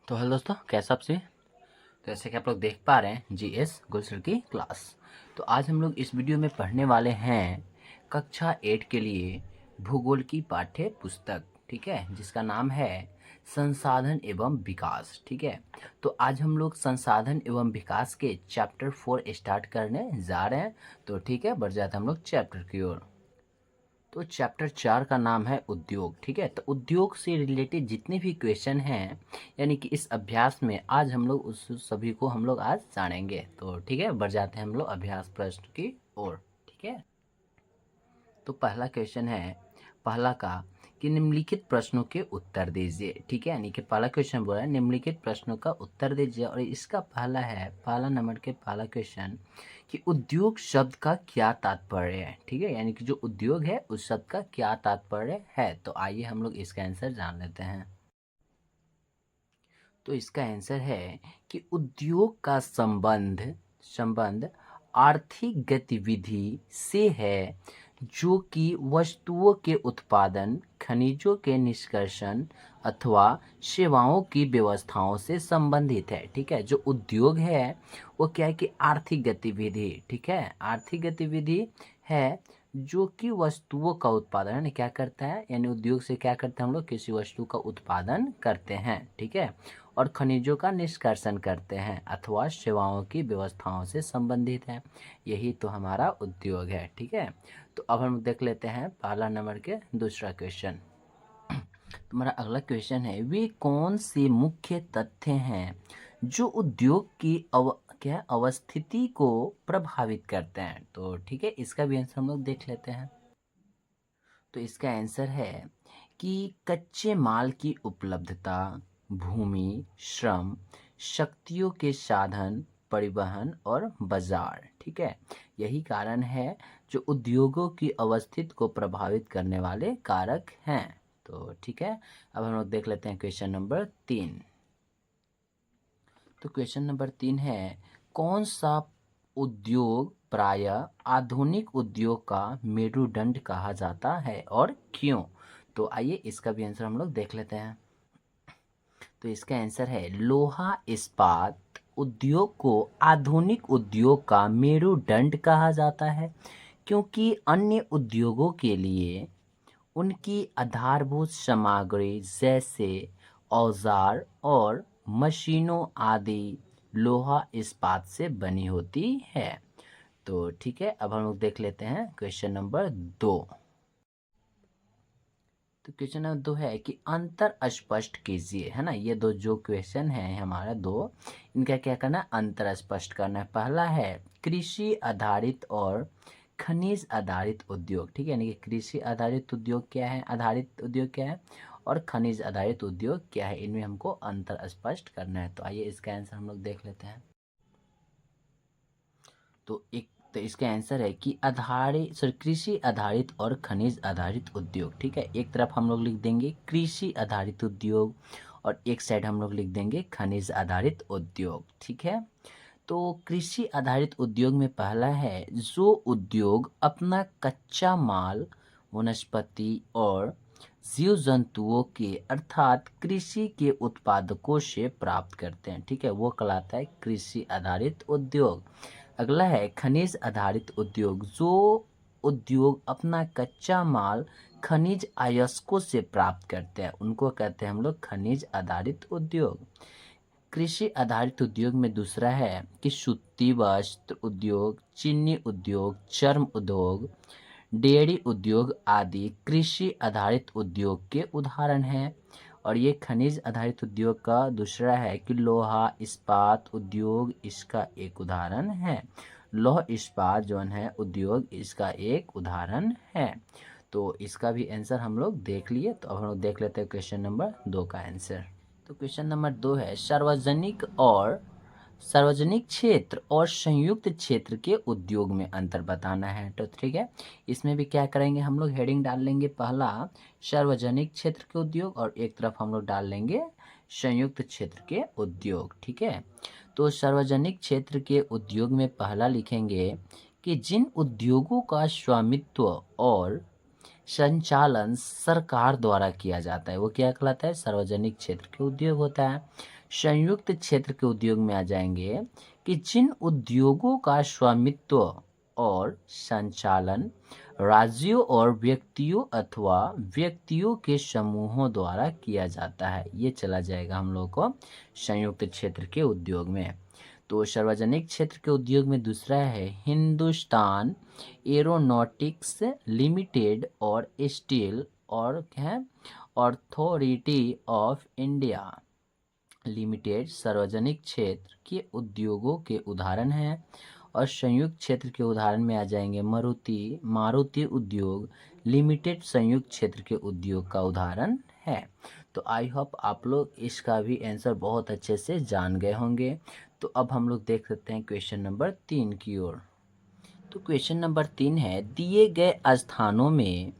तो हेलो दोस्तों, कैसा आप से। तो जैसे कि आप लोग देख पा रहे हैं जीएस गुलशर की क्लास। तो आज हम लोग इस वीडियो में पढ़ने वाले हैं कक्षा 8 के लिए भूगोल की पाठ्य पुस्तक, ठीक है, जिसका नाम है संसाधन एवं विकास। ठीक है, तो आज हम लोग संसाधन एवं विकास के चैप्टर 4 स्टार्ट करने जा रहे हैं। तो ठीक है, बढ़ जाते हैं हम लोग चैप्टर की ओर। तो चैप्टर 4 का नाम है उद्योग। ठीक है, तो उद्योग से रिलेटेड जितने भी क्वेश्चन हैं, यानी कि इस अभ्यास में आज हम लोग उस सभी को हम लोग आज जानेंगे। तो ठीक है, बढ़ जाते हैं हम लोग अभ्यास प्रश्न की ओर। ठीक है, तो पहला क्वेश्चन है, पहला का कि निम्नलिखित प्रश्नों के उत्तर दीजिए। ठीक है, यानी कि पहला क्वेश्चन बोला है निम्नलिखित प्रश्नों का उत्तर दीजिए। और इसका पहला है, पहला नंबर के पहला क्वेश्चन कि उद्योग शब्द का क्या तात्पर्य है। ठीक है, यानी कि जो उद्योग है उस शब्द का क्या तात्पर्य है। तो आइए हम लोग इसका आंसर जान लेते हैं। तो इसका आंसर है कि उद्योग का संबंध आर्थिक गतिविधि से है जो कि वस्तुओं के उत्पादन, खनिजों के निष्कर्षण अथवा सेवाओं की व्यवस्थाओं से संबंधित है। ठीक है, जो उद्योग है वो क्या है कि आर्थिक गतिविधि, ठीक है, आर्थिक गतिविधि है जो कि वस्तुओं का उत्पादन यानी क्या करता है, यानी उद्योग से क्या करते हैं हम लोग, किसी वस्तु का उत्पादन करते हैं। ठीक है, और खनिजों का निष्कर्षण करते हैं अथवा सेवाओं की व्यवस्थाओं से संबंधित है। यही तो हमारा उद्योग है। ठीक है, तो अब हम देख लेते हैं पहला नंबर के दूसरा क्वेश्चन। तुम्हारा अगला क्वेश्चन है, वे कौन से मुख्य तथ्य हैं जो उद्योग की क्या अवस्थिति को प्रभावित करते हैं। तो ठीक है, इसका भी आंसर हम लोग देख लेते हैं। तो इसका आंसर है कि कच्चे माल की उपलब्धता, भूमि, श्रम, शक्तियों के साधन, परिवहन और बाजार। ठीक है, यही कारण है जो उद्योगों की अवस्थिति को प्रभावित करने वाले कारक हैं। तो ठीक है, अब हम लोग देख लेते हैं क्वेश्चन नंबर 3। तो क्वेश्चन नंबर 3 है, कौन सा उद्योग प्रायः आधुनिक उद्योग का मेरुदंड कहा जाता है और क्यों। तो आइए इसका भी आंसर हम लोग देख लेते हैं। तो इसका आंसर है, लोहा इस्पात उद्योग को आधुनिक उद्योग का मेरुदंड कहा जाता है क्योंकि अन्य उद्योगों के लिए उनकी आधारभूत सामग्री जैसे औजार और मशीनों आदि लोहा इस्पात से बनी होती है। तो ठीक है, अब हम लोग देख लेते हैं क्वेश्चन नंबर 2। तो क्वेश्चन नंबर 2 है कि अंतर स्पष्ट कीजिए, है ना। ये दो जो क्वेश्चन है हमारा दो, इनका क्या करना है, अंतर स्पष्ट करना है। पहला है कृषि आधारित और खनिज आधारित उद्योग। ठीक है, यानी कि कृषि आधारित उद्योग क्या है, आधारित उद्योग क्या है, और खनिज आधारित उद्योग क्या है, इनमें हमको अंतर स्पष्ट करना है। तो आइए इसका आंसर हम लोग देख लेते हैं। तो इसका आंसर है कि कृषि आधारित और खनिज आधारित उद्योग। ठीक है, एक तरफ हम लोग लिख देंगे कृषि आधारित उद्योग और एक साइड हम लोग लिख देंगे खनिज आधारित उद्योग। ठीक है, तो कृषि आधारित उद्योग में पहला है जो उद्योग अपना कच्चा माल वनस्पति और जीव जंतुओं के अर्थात कृषि के उत्पादकों से प्राप्त करते हैं। ठीक है, वो कहलाता है कृषि आधारित उद्योग। अगला है खनिज आधारित उद्योग, जो उद्योग अपना कच्चा माल खनिज अयस्कों से प्राप्त करते हैं, उनको कहते हैं हम लोग खनिज आधारित उद्योग। कृषि आधारित उद्योग में दूसरा है कि सूती वस्त्र उद्योग, चीनी उद्योग, चर्म उद्योग, डेयरी उद्योग आदि कृषि आधारित उद्योग के उदाहरण हैं। और ये खनिज आधारित उद्योग का दूसरा है कि लोहा इस्पात उद्योग इसका एक उदाहरण है। लौह इस्पात जो है उद्योग इसका एक उदाहरण है। तो इसका भी आंसर हम लोग देख लिए। तो अब हम लोग देख लेते हैं क्वेश्चन नंबर 2 का आंसर। तो क्वेश्चन नंबर 2 है सार्वजनिक क्षेत्र और संयुक्त क्षेत्र के उद्योग में अंतर बताना है। तो ठीक है, इसमें भी क्या करेंगे हम लोग, हेडिंग डाल लेंगे पहला सार्वजनिक क्षेत्र के उद्योग और एक तरफ हम लोग डाल लेंगे संयुक्त क्षेत्र के उद्योग। ठीक है, तो सार्वजनिक क्षेत्र के उद्योग में पहला लिखेंगे कि जिन उद्योगों का स्वामित्व और संचालन सरकार द्वारा किया जाता है, वो क्या कहलाता है? सार्वजनिक क्षेत्र के उद्योग होता है। संयुक्त क्षेत्र के उद्योग में आ जाएंगे कि जिन उद्योगों का स्वामित्व और संचालन राज्यों और व्यक्तियों अथवा व्यक्तियों के समूहों द्वारा किया जाता है, ये चला जाएगा हम लोग को संयुक्त क्षेत्र के उद्योग में। तो सार्वजनिक क्षेत्र के उद्योग में दूसरा है हिंदुस्तान एरोनॉटिक्स लिमिटेड और स्टील और क्या है अथॉरिटी ऑफ इंडिया लिमिटेड सार्वजनिक क्षेत्र के उद्योगों के उदाहरण हैं। और संयुक्त क्षेत्र के उदाहरण में आ जाएंगे मारुति उद्योग लिमिटेड संयुक्त क्षेत्र के उद्योग का उदाहरण है। तो आई होप आप लोग इसका भी आंसर बहुत अच्छे से जान गए होंगे। तो अब हम लोग देख सकते हैं क्वेश्चन नंबर 3 की ओर। तो क्वेश्चन नंबर 3 है, दिए गए स्थानों में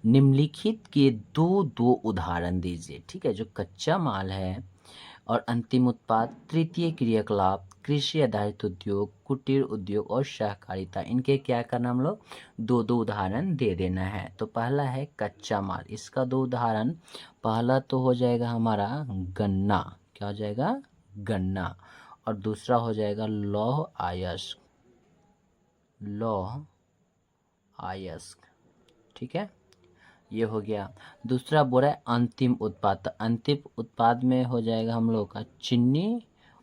निम्नलिखित के दो उदाहरण दीजिए। ठीक है, जो कच्चा माल है और अंतिम उत्पाद, तृतीय क्रियाकलाप, कृषि आधारित उद्योग, कुटीर उद्योग और सहकारिता, इनके क्या करना हम लोग दो उदाहरण दे देना है। तो पहला है कच्चा माल, इसका दो उदाहरण, पहला तो हो जाएगा हमारा गन्ना, क्या हो जाएगा? गन्ना। और दूसरा हो जाएगा लौह अयस्क। ठीक है, ये हो गया। दूसरा बोल रहा है अंतिम उत्पाद, तो अंतिम उत्पाद में हो जाएगा हम लोग का चीनी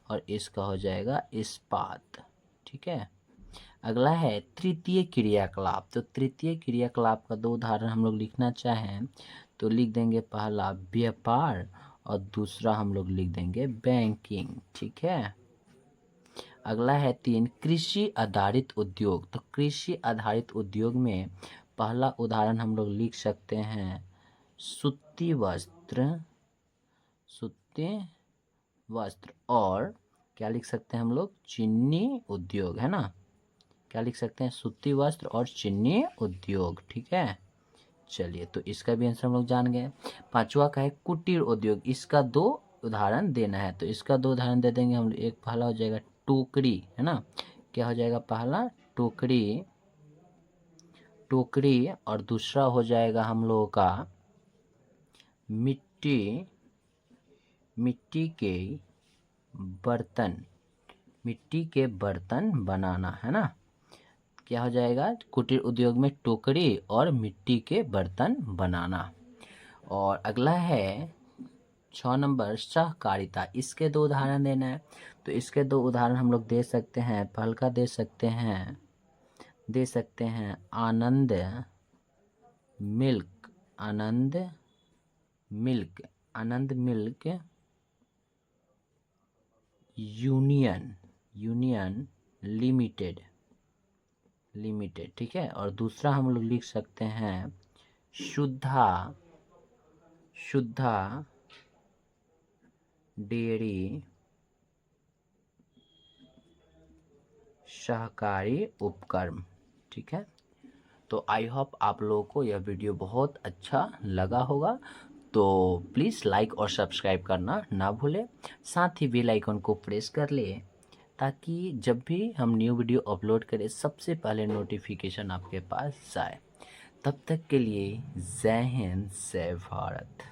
और इसका हो जाएगा इस्पात। ठीक है, अगला है तृतीय क्रियाकलाप। तो तृतीय क्रियाकलाप का दो उदाहरण हम लोग लिखना चाहें तो लिख देंगे, पहला व्यापार और दूसरा हम लोग लिख देंगे बैंकिंग। ठीक है, अगला है 3 कृषि आधारित उद्योग। तो कृषि आधारित उद्योग में पहला उदाहरण हम लोग लिख सकते हैं सूती वस्त्र और क्या लिख सकते हैं हम लोग? चीनी उद्योग, है ना? क्या लिख सकते हैं? सूती वस्त्र और चीनी उद्योग। ठीक है, चलिए, तो इसका भी आंसर हम लोग जान गए। पांचवा का है कुटीर उद्योग, इसका दो उदाहरण देना है। तो इसका दो उदाहरण दे देंगे हम लोग। एक पहला हो जाएगा टोकरी, है ना? क्या हो जाएगा? पहला टोकरी और दूसरा हो जाएगा हम लोगों का मिट्टी के बर्तन बनाना, है ना? क्या हो जाएगा? कुटीर उद्योग में टोकरी और मिट्टी के बर्तन बनाना। और अगला है 6 नंबर सहकारिता, इसके दो उदाहरण देना है। तो इसके दो उदाहरण हम लोग दे सकते हैं। पहल का दे सकते हैं आनंद मिल्क यूनियन लिमिटेड। ठीक है, और दूसरा हम लोग लिख सकते हैं शुद्धा डेयरी सहकारी उपक्रम। ठीक है, तो आई होप आप लोगों को यह वीडियो बहुत अच्छा लगा होगा। तो प्लीज़ लाइक और सब्सक्राइब करना ना भूलें, साथ ही बेल आइकन को प्रेस कर ले ताकि जब भी हम न्यू वीडियो अपलोड करें सबसे पहले नोटिफिकेशन आपके पास जाए। तब तक के लिए जय हिंद, जय भारत।